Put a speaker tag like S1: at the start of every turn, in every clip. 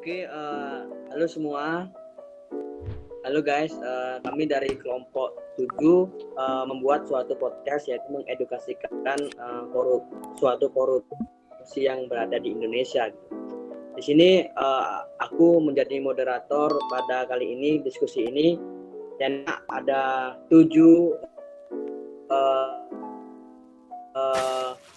S1: Oke, halo semua. Halo guys, kami dari kelompok 7 membuat suatu podcast yaitu mengedukasikan suatu korupsi yang berada di Indonesia. Di sini aku menjadi moderator pada kali ini diskusi ini, dan ada 7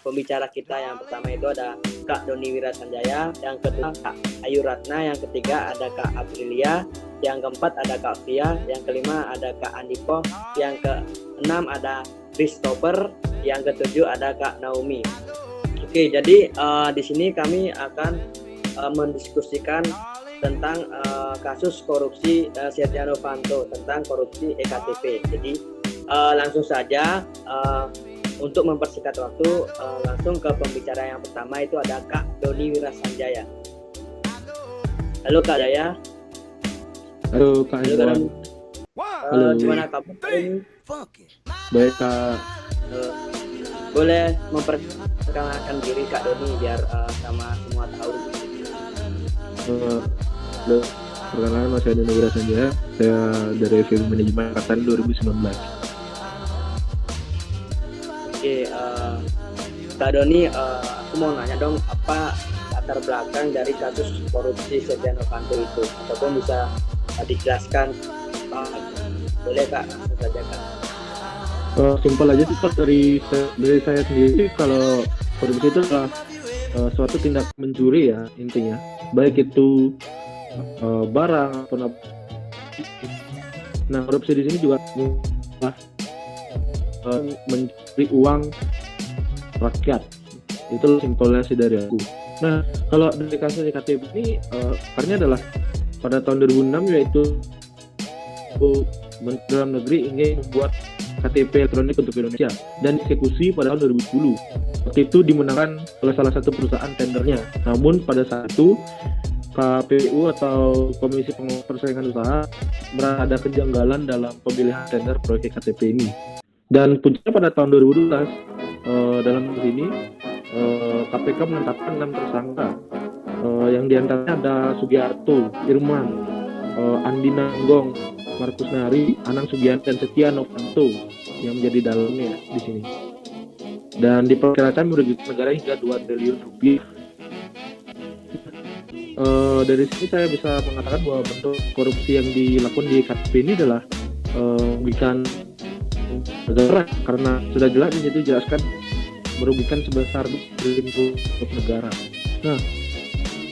S1: pembicara kita. Yang pertama itu ada Kak Doni Wirasanjaya, yang kedua Kak Ayu Ratna, yang ketiga ada Kak Aprilia, yang keempat ada Kak Fia, yang kelima ada Kak Andiko, yang keenam ada Christopher, yang ketujuh ada Kak Naomi. Oke, jadi di sini kami akan mendiskusikan tentang kasus korupsi Setia Novanto, tentang korupsi EKTP. Jadi langsung saja, untuk mempersingkat waktu, langsung ke pembicara yang pertama, itu ada Kak Doni Wirasanjaya. Halo Kak Daya.
S2: Halo Kak Indra. Halo.
S1: Gimana kabar ini?
S2: Baik Kak.
S1: Boleh memperkenalkan diri Kak Doni biar sama semua tahu.
S2: Halo. Perkenalkan, saya Doni Wirasanjaya. Saya dari Film Manajemen Angkatan 2019.
S1: Oke, Kak Doni, aku mau nanya dong, apa latar belakang dari kasus korupsi Setia Novanto itu, ataupun bisa dijelaskan? Boleh Kak, langsung saja Kak.
S2: Simpel aja sih Kak, dari saya sendiri, kalau korupsi itu adalah suatu tindak mencuri ya intinya, baik itu barang atau nah, korupsi di sini juga mencuri uang rakyat. Itu simpelnya sih dari aku. Nah, kalau dari kasus EKTP ini akarnya adalah pada tahun 2006, yaitu Menteri Dalam Negeri ingin membuat KTP elektronik untuk Indonesia dan eksekusi pada tahun 2010. Waktu itu dimenangkan oleh salah satu perusahaan tendernya. Namun pada saat itu KPU atau Komisi Persaingan Usaha merasa ada kejanggalan dalam pemilihan tender proyek KTP ini. Dan puncaknya pada tahun 2012, dalam kasus ini KPK menetapkan 6 tersangka, yang diantaranya ada Sugiarto, Irman, Andi Nanggong, Markus Nari, Anang Sugianto, dan Setia Novanto yang menjadi dalamnya di sini. Dan diperkirakan merugikan negara hingga 2 triliun rupiah. Dari sini saya bisa mengatakan bahwa bentuk korupsi yang dilakukan di KTP ini adalah merugikan negara, karena sudah jelas di situ jelaskan merugikan sebesar triliun negara. Nah,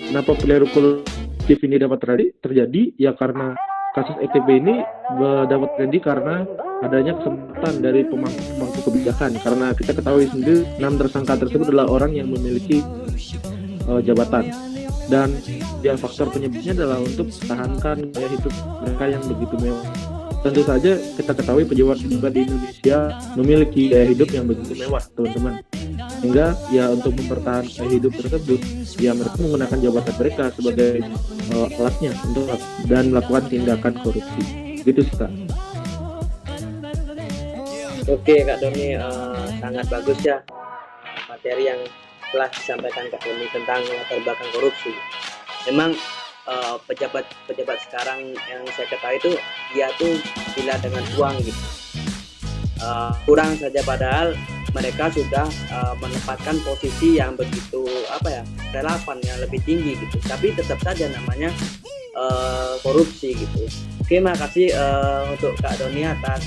S2: kenapa perilaku koruptif ini dapat terjadi? Ya karena kasus EKTP ini dapat terjadi karena adanya kesempatan dari pemangku kebijakan. Karena kita ketahui sendiri 6 tersangka tersebut adalah orang yang memiliki jabatan, dan yang faktor penyebabnya adalah untuk mempertahankan gaya hidup mereka yang begitu mewah. Tentu saja kita ketahui pejabat di Indonesia memiliki gaya hidup yang begitu mewah, teman-teman. Sehingga ya untuk mempertahankan gaya hidup tersebut, ya mereka menggunakan jabatan mereka sebagai alatnya untuk dan melakukan tindakan korupsi. Gitu sih Kak.
S1: Oke Kak Doni, sangat bagus ya materi yang telah disampaikan Kak Doni tentang latar belakang korupsi. Memang pejabat sekarang yang saya ketahui itu dia tuh gila dengan uang gitu. Kurang saja padahal mereka sudah menempatkan posisi yang begitu relevan, yang lebih tinggi gitu, tapi tetap saja namanya korupsi gitu. Oke, makasih untuk Kak Doni atas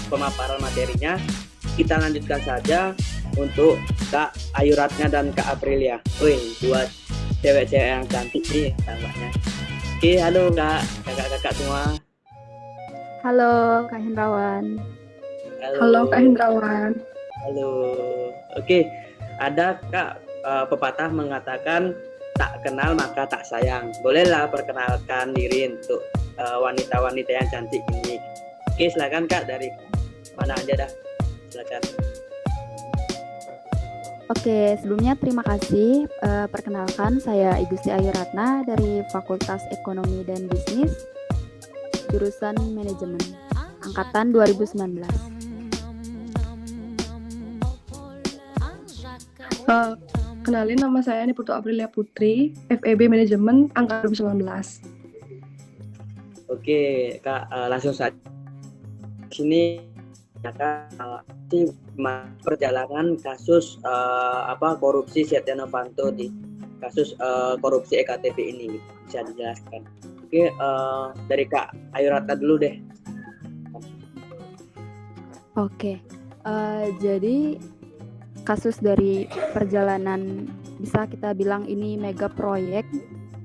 S1: pemaparan materinya. Kita lanjutkan saja untuk Kak Ayu Ratna dan Kak Aprilia. Buat cewek-cewek yang cantik nih tampaknya. Oke, halo kakak-kakak semua.
S3: Halo Kak Hendrawan.
S4: Halo Kak Hendrawan.
S1: Halo. Oke, ada Kak pepatah mengatakan tak kenal maka tak sayang. Bolehlah perkenalkan diri untuk wanita-wanita yang cantik ini. Oke, silakan Kak, dari mana aja dah. Silakan.
S3: Oke, sebelumnya terima kasih. Perkenalkan, saya Igusti Ayu Ratna dari Fakultas Ekonomi dan Bisnis, jurusan Manajemen, angkatan 2019.
S4: Kenalin, nama saya Niputu Aprilia Putri, FEB Manajemen Angkatan 2019.
S1: Oke, Kak, langsung saja. Sini Kak, perjalanan kasus korupsi Setia Novanto di kasus korupsi EKTP ini, bisa dijelaskan. Oke, dari Kak Ayu Ratna dulu deh.
S3: Oke, jadi kasus dari perjalanan bisa kita bilang ini mega proyek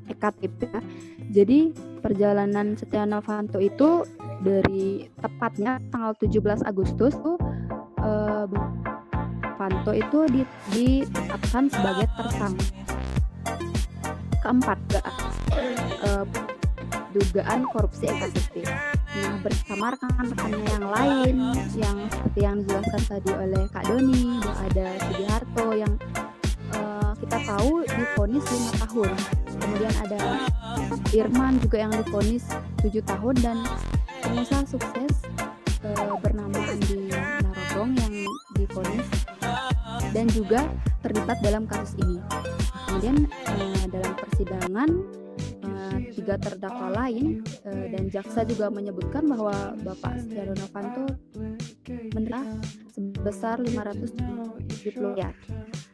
S3: EKTP ya. Jadi perjalanan Setia Novanto itu dari tepatnya tanggal 17 Agustus tuh Novanto itu ditetapkan sebagai tersangka keempat dugaan korupsi EKTP. Nah, bersama rekan-rekannya yang lain yang seperti yang dijelaskan tadi oleh Kak Doni, ada Sugiharto yang kita tahu divonis 5 tahun. Kemudian ada Irman juga yang divonis 7 tahun dan pengusaha sukses bernama Andi Narogong yang divonis dan juga terlibat dalam kasus ini. Kemudian dalam persidangan 3 terdakwa lain dan jaksa juga menyebutkan bahwa Bapak Setia Novanto menerima sebesar 570 miliar.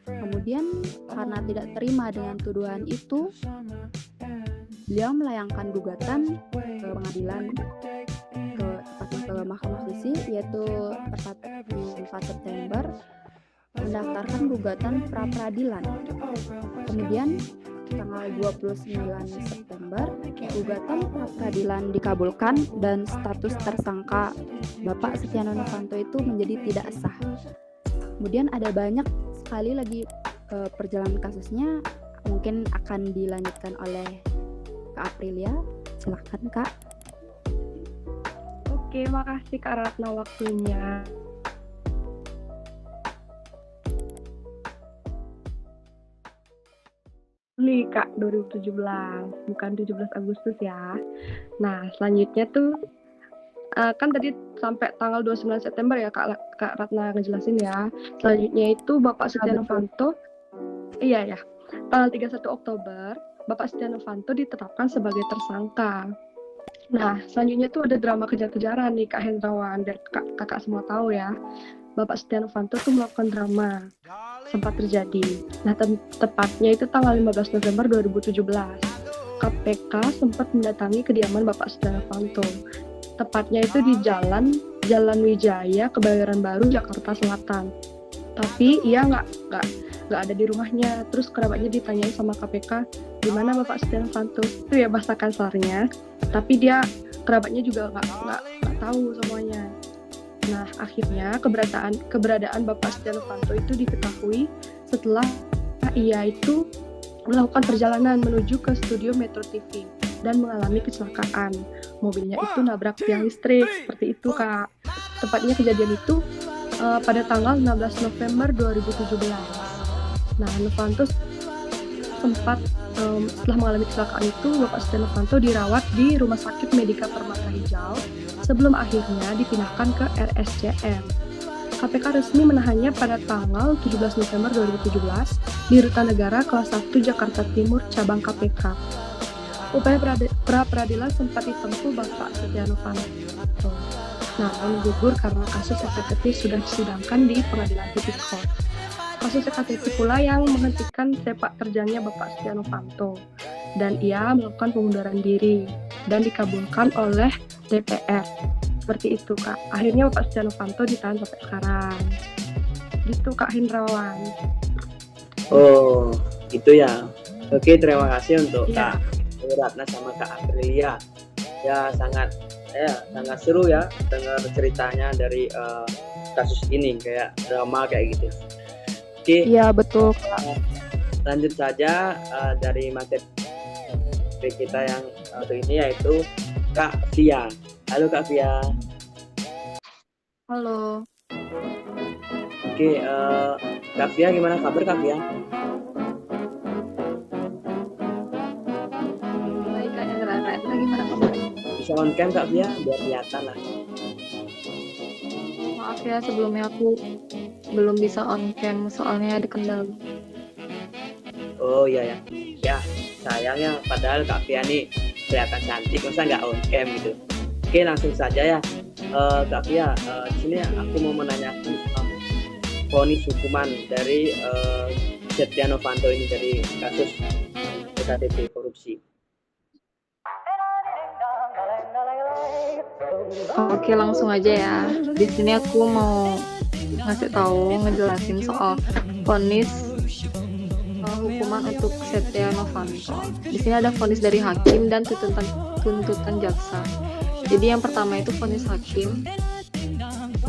S3: Kemudian karena tidak terima dengan tuduhan itu, beliau melayangkan gugatan ke pengadilan ke Mahkamah Konstitusi, yaitu tepat di 4 September mendaftarkan gugatan pra-peradilan. Kemudian tanggal 29 September gugatan pra-peradilan dikabulkan dan status tersangka Bapak Setia Novanto itu menjadi tidak sah. Kemudian ada banyak sekali lagi perjalanan kasusnya, mungkin akan dilanjutkan oleh Kak Aprilia. Silakan Kak.
S4: Oke, makasih Kak Ratna waktunya. Kak, 2017, bukan 17 Agustus ya. Nah, selanjutnya tuh kan tadi sampai tanggal 29 September ya Kak Ratna ngejelasin ya. Selanjutnya itu Bapak Setia Novanto, iya ya, tanggal 31 Oktober Bapak Setia Novanto ditetapkan sebagai tersangka. Nah, selanjutnya tuh ada drama kejar-kejaran nih Kak Hendrawan dan kakak semua tahu ya. Bapak Setia Novanto tuh melakukan drama sempat terjadi. Nah, tepatnya itu tanggal 15 November 2017. KPK sempat mendatangi kediaman Bapak Setia Novanto. Tepatnya itu di Jalan Wijaya, Kebayoran Baru, Jakarta Selatan. Tapi ia nggak ada di rumahnya. Terus kerabatnya ditanyain sama KPK, di mana Bapak Setia Novanto? Itu ya bahasa kasarnya. Tapi kerabatnya juga nggak tahu semuanya. Nah, akhirnya keberadaan Bapak Setia Novanto itu diketahui setelah ia itu melakukan perjalanan menuju ke studio Metro TV dan mengalami kecelakaan. Mobilnya itu nabrak tiang listrik, seperti itu Kak. Tepatnya kejadian itu pada tanggal 16 November 2017. Nah, Novanto sempat setelah mengalami kecelakaan itu, Bapak Setia Novanto dirawat di Rumah Sakit Medika Permata Hijau sebelum akhirnya dipindahkan ke RSCM. KPK resmi menahannya pada tanggal 17 November 2017 di Rutan Negara Kelas 1 Jakarta Timur Cabang KPK. Upaya pra-peradilan sempat ditempuh Bapak Setia Novanto. Namun gugur karena kasus EKTP sudah disidangkan di Pengadilan Tipikor. Kasus EKTP pula yang menghentikan sepak terjangnya Bapak Setia Novanto dan ia melakukan pengunduran diri dan dikabulkan oleh DPR. Seperti itu Kak. Akhirnya Bapak Setia Novanto ditahan sampai sekarang. Gitu Kak Hendrawan.
S1: Oh, gitu ya. Oke, terima kasih untuk
S4: Ya.
S1: Kak Ratna sama Kak Aprilia. Ya sangat seru ya dengar ceritanya dari kasus ini, kayak drama kayak gitu. Oke.
S3: Iya betul Kak.
S1: Lanjut saja dari materi kita yang satu ini, yaitu Kak Via. Halo Kak Via.
S3: Halo.
S1: Oke, Kak Via, gimana kabar Kak Via?
S4: Baik Kak Hendrawan, gimana kabarnya?
S1: Bisa on cam Kak Via biar kelihatan lah.
S4: Maaf ya sebelumnya aku belum bisa on cam soalnya ada kendala.
S1: Oh iya ya. Ya, sayangnya padahal Kak Pia nih kelihatan cantik, masa nggak on cam gitu. Oke, langsung saja ya. Kak Pia, di sini aku mau menanyakan vonis hukuman dari Setia Novanto ini dari kasus iktp korupsi.
S5: Oke, langsung aja ya. Di sini aku mau ngasih tahu, ngejelasin soal vonis hukuman untuk Setia Novanto. Di sini ada vonis dari hakim dan tuntutan jaksa. Jadi yang pertama itu vonis hakim,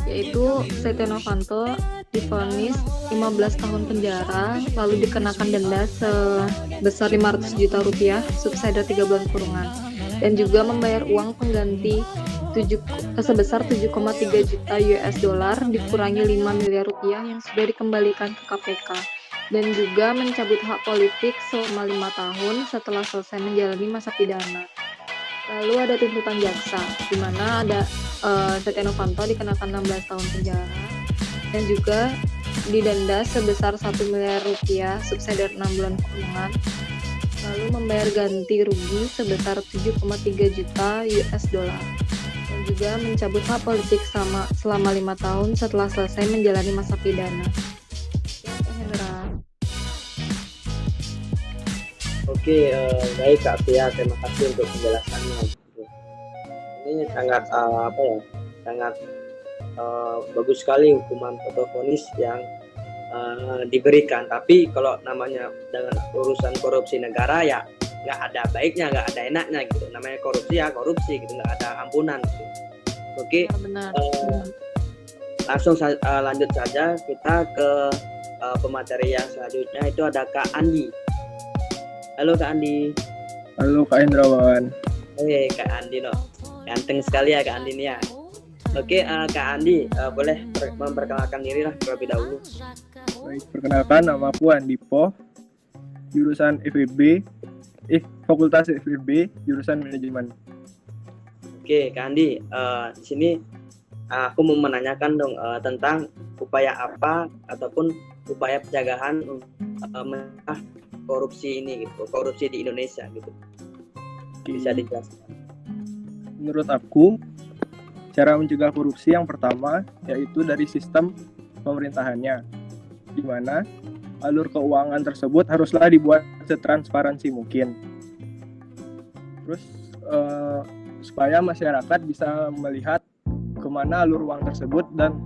S5: yaitu Setia Novanto divonis 15 tahun penjara, lalu dikenakan denda sebesar 500 juta rupiah, subsidi 3 bulan kurungan, dan juga membayar uang pengganti sebesar 7,3 juta US dollar dikurangi 5 miliar rupiah yang sudah dikembalikan ke KPK, dan juga mencabut hak politik selama 5 tahun setelah selesai menjalani masa pidana. Lalu ada tuntutan jaksa, di mana ada Setia Novanto dikenakan 16 tahun penjara dan juga didenda sebesar 1 miliar rupiah subsidi 6 bulan kurungan, lalu membayar ganti rugi sebesar 7,3 juta US dollar, dan juga mencabut hak politik selama 5 tahun setelah selesai menjalani masa pidana.
S1: Oke, baik Kak Pia, terima kasih untuk penjelasannya. Ini sangat sangat bagus sekali hukuman atau vonis yang diberikan. Tapi kalau namanya dengan urusan korupsi negara ya nggak ada baiknya, nggak ada enaknya gitu. Namanya korupsi ya korupsi gitu, nggak ada ampunan gitu. Oke,
S5: Ya, benar.
S1: langsung lanjut saja kita ke pemateri yang selanjutnya, itu ada Kak Andi. Halo Kak Andi.
S6: Halo Kak Indrawan.
S1: Kak Andi no, ganteng sekali ya Kak Andi nih ya. Oke, Kak Andi, boleh memperkenalkan diri lah terlebih dahulu.
S6: Baik, perkenalkan nama aku Andi Po, jurusan Fakultas FEB, jurusan Manajemen.
S1: Oke, Kak Andi, di sini aku mau menanyakan dong tentang upaya apa ataupun upaya pencegahan mencegah korupsi ini gitu, korupsi di Indonesia gitu. Bisa dijelaskan?
S6: Menurut aku, cara mencegah korupsi yang pertama yaitu dari sistem pemerintahannya, di mana alur keuangan tersebut haruslah dibuat setransparansi mungkin. Terus supaya masyarakat bisa melihat kemana alur uang tersebut dan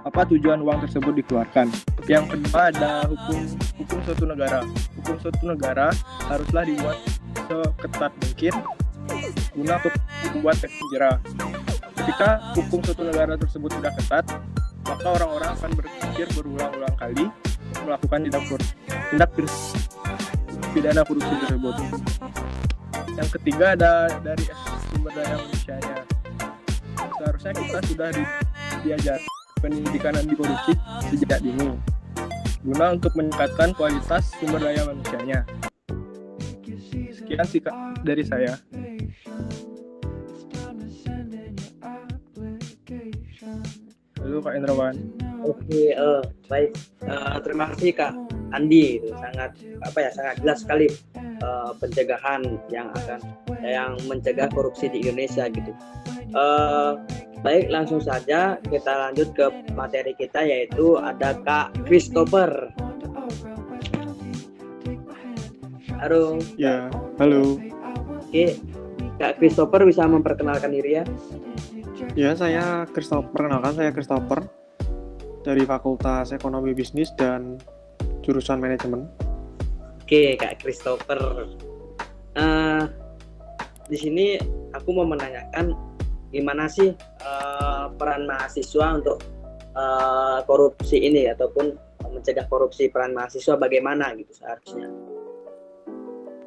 S6: apa tujuan uang tersebut dikeluarkan. Yang kedua ada hukum suatu negara. Hukum suatu negara haruslah dibuat seketat mungkin guna untuk membuat efek jerah. Ketika hukum suatu negara tersebut sudah ketat, maka orang-orang akan berpikir berulang-ulang kali melakukan tindak pidana korupsi tersebut. Yang ketiga ada dari sumber daya manusianya. Seharusnya kita sudah diajar pendidikan anti korupsi sejak dini, guna untuk meningkatkan kualitas sumber daya manusianya. Sekian sih Kak dari saya. Halo Kak Indrawan.
S1: Oke, baik. Terima kasih Kak Andi, itu sangat jelas sekali pencegahan yang mencegah korupsi di Indonesia gitu. Baik, langsung saja kita lanjut ke materi kita, yaitu ada Kak Christopher. Halo.
S6: Ya, halo.
S1: Oke, Kak Christopher bisa memperkenalkan diri ya?
S7: Ya, saya Christopher dari Fakultas Ekonomi Bisnis dan jurusan Manajemen.
S1: Oke, Kak Christopher. Di sini aku mau menanyakan gimana sih peran mahasiswa untuk korupsi ini ataupun mencegah korupsi, peran mahasiswa bagaimana gitu seharusnya?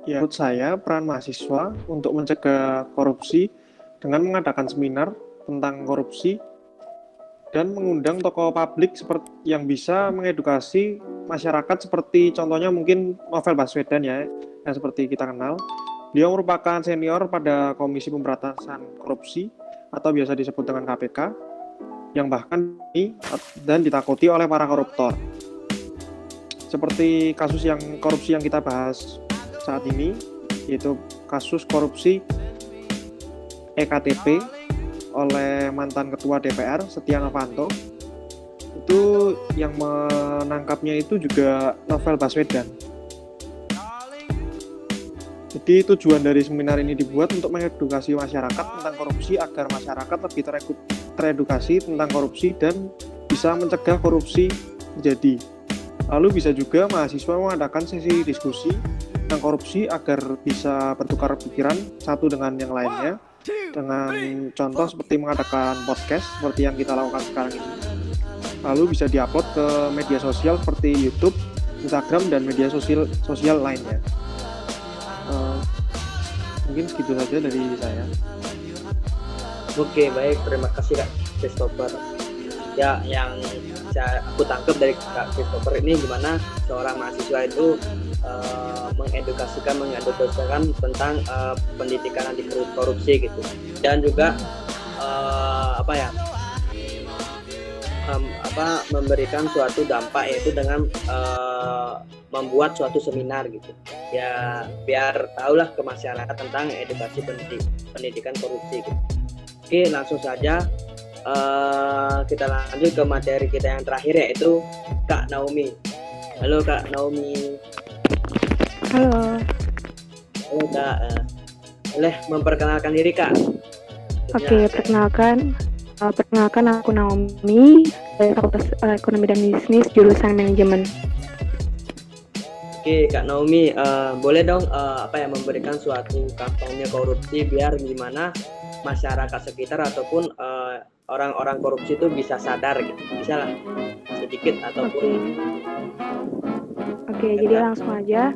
S7: Ya, menurut saya peran mahasiswa untuk mencegah korupsi dengan mengadakan seminar tentang korupsi dan mengundang tokoh publik seperti yang bisa mengedukasi masyarakat, seperti contohnya mungkin Novel Baswedan ya, yang seperti kita kenal. Beliau merupakan senior pada Komisi Pemberantasan Korupsi atau biasa disebut dengan KPK, yang bahkan dan ditakuti oleh para koruptor. seperti kasus yang korupsi yang kita bahas saat ini, yaitu kasus korupsi EKTP oleh mantan Ketua DPR Setia Novanto. Itu yang menangkapnya itu juga Novel Baswedan. Jadi tujuan dari seminar ini dibuat untuk mengedukasi masyarakat tentang korupsi agar masyarakat lebih teredukasi tentang korupsi dan bisa mencegah korupsi terjadi. Lalu bisa juga mahasiswa mengadakan sesi diskusi tentang korupsi agar bisa bertukar pikiran satu dengan yang lainnya, dengan contoh seperti mengadakan podcast seperti yang kita lakukan sekarang ini. Lalu bisa diupload ke media sosial seperti YouTube, Instagram, dan media sosial lainnya. Mungkin segitu saja dari saya.
S1: Oke, baik, terima kasih Kak Christopher. Ya, yang aku tangkap dari Kak Christopher ini gimana seorang mahasiswa itu mengedukasikan tentang pendidikan anti korupsi gitu, dan juga memberikan suatu dampak, yaitu dengan membuat suatu seminar gitu ya, biar tahulah ke masyarakat tentang edukasi pendidikan korupsi gitu. Oke, langsung saja kita lanjut ke materi kita yang terakhir, yaitu Kak Naomi. Halo Kak Naomi.
S8: Halo.
S1: Halo Kak. Boleh memperkenalkan diri Kak?
S8: Oke, perkenalkan aku Naomi dari Fakultas Ekonomi dan Bisnis jurusan Manajemen.
S1: Oke Kak Naomi, boleh dong memberikan suatu kampanye korupsi biar gimana masyarakat sekitar ataupun orang-orang korupsi itu bisa sadar gitu, bisa lah sedikit ataupun.
S8: Oke, jadi langsung aja.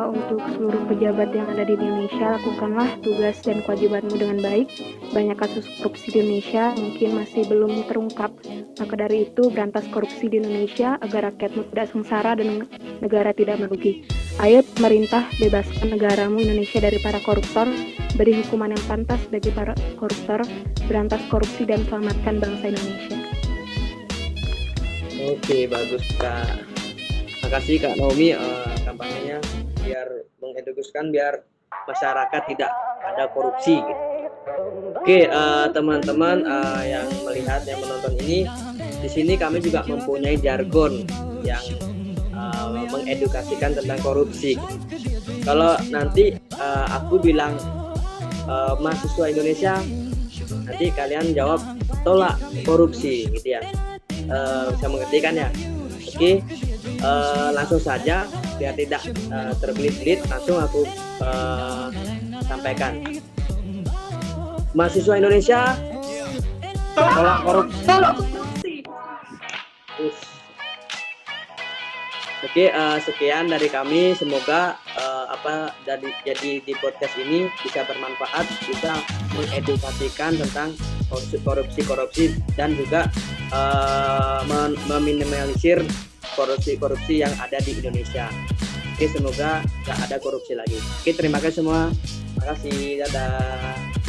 S8: Untuk seluruh pejabat yang ada di Indonesia, lakukanlah tugas dan kewajibanmu dengan baik. Banyak kasus korupsi di Indonesia mungkin masih belum terungkap. Maka dari itu, berantas korupsi di Indonesia agar rakyatmu tidak sengsara dan negara tidak merugi. Ayo pemerintah, bebaskan negaramu Indonesia dari para koruptor, beri hukuman yang pantas bagi para koruptor, berantas korupsi dan selamatkan bangsa Indonesia.
S1: Oke, bagus Kak. Makasih Kak Naomi, kampanyenya biar mengedukasikan biar masyarakat tidak ada korupsi gitu. Oke, teman-teman yang melihat, yang menonton ini, di sini kami juga mempunyai jargon yang mengedukasikan tentang korupsi. Kalau nanti aku bilang mahasiswa Indonesia, nanti kalian jawab tolak korupsi gitu ya. Bisa mengerti kan ya? Oke, langsung saja biar tidak terbelit-belit, langsung aku sampaikan. Mahasiswa Indonesia tolak korupsi. Oke, sekian dari kami. Semoga jadi di podcast ini bisa bermanfaat, bisa mengedukasikan tentang korupsi dan juga meminimalisir korupsi yang ada di Indonesia. Oke, semoga nggak ada korupsi lagi. Oke, terima kasih semua. Terima kasih, dadah.